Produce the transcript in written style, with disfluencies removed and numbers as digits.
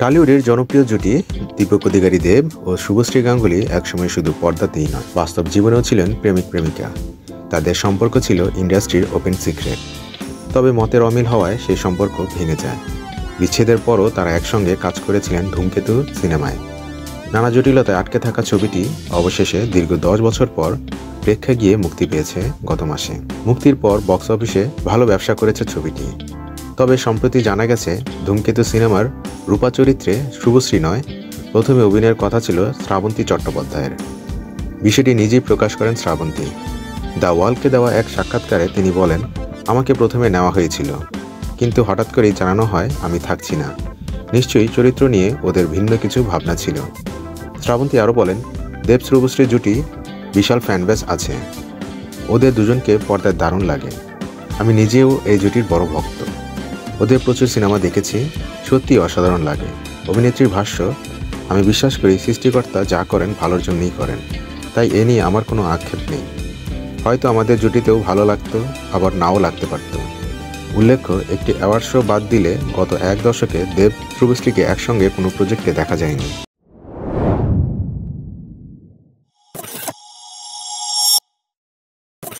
টলিউডের জনপ্রিয় জুটি দীপক অধিকারী দেব ও শুভশ্রী গাঙ্গুলী একসময় শুধু পর্দাতেই নয়, বাস্তব জীবনেও ছিলেন প্রেমিক প্রেমিকা। তাদের সম্পর্ক ছিল ইন্ডাস্ট্রির ওপেন সিক্রেট। তবে মতের অমিল হওয়ায় সেই সম্পর্ক ভেঙে যায়। বিচ্ছেদের পরও তারা একসঙ্গে কাজ করেছিলেন ধূমকেতু সিনেমায়। নানা জটিলতায় আটকে থাকা ছবিটি অবশেষে দীর্ঘ 10 বছর পর প্রেক্ষায় গিয়ে মুক্তি পেয়েছে গত মাসে। মুক্তির পর বক্স অফিসে ভালো ব্যবসা করেছে ছবিটি। তবে সম্প্রতি জানা গেছে ধূমকেতু সিনেমার রূপা চরিত্রে শুভশ্রী নয়, প্রথমে অভিনয়ের কথা ছিল শ্রাবন্তী চট্টোপাধ্যায়ের। বিষয়টি নিজেই প্রকাশ করেন শ্রাবন্তী। দ্য ওয়ালকে দেওয়া এক সাক্ষাৎকারে তিনি বলেন, আমাকে প্রথমে নেওয়া হয়েছিল, কিন্তু হঠাৎ করেই জানানো হয় আমি থাকছি না। নিশ্চয়ই চরিত্র নিয়ে ওদের ভিন্ন কিছু ভাবনা ছিল। শ্রাবন্তী আরও বলেন, দেব শুভশ্রী জুটি বিশাল ফ্যানবেস আছে। ওদের দুজনকে পর্দায় দারুণ লাগে। আমি নিজেও এই জুটির বড় ভক্ত। ওদের প্রচুর সিনেমা দেখেছি, সত্যি অসাধারণ লাগে। অভিনেত্রীর ভাষ্য, আমি বিশ্বাস করি সৃষ্টিকর্তা যা করেন ভালোর জন্যই করেন, তাই এ নিয়ে আমার কোনো আক্ষেপ নেই। হয়তো আমাদের জুটিতেও ভালো লাগতো, আবার নাও লাগতে পারত। উল্লেখ্য, একটি অ্যাওয়ার্ড শো বাদ দিলে গত 1 দশকে দেব শুভশ্রীকে একসঙ্গে কোনো প্রজেক্টে দেখা যায়নি।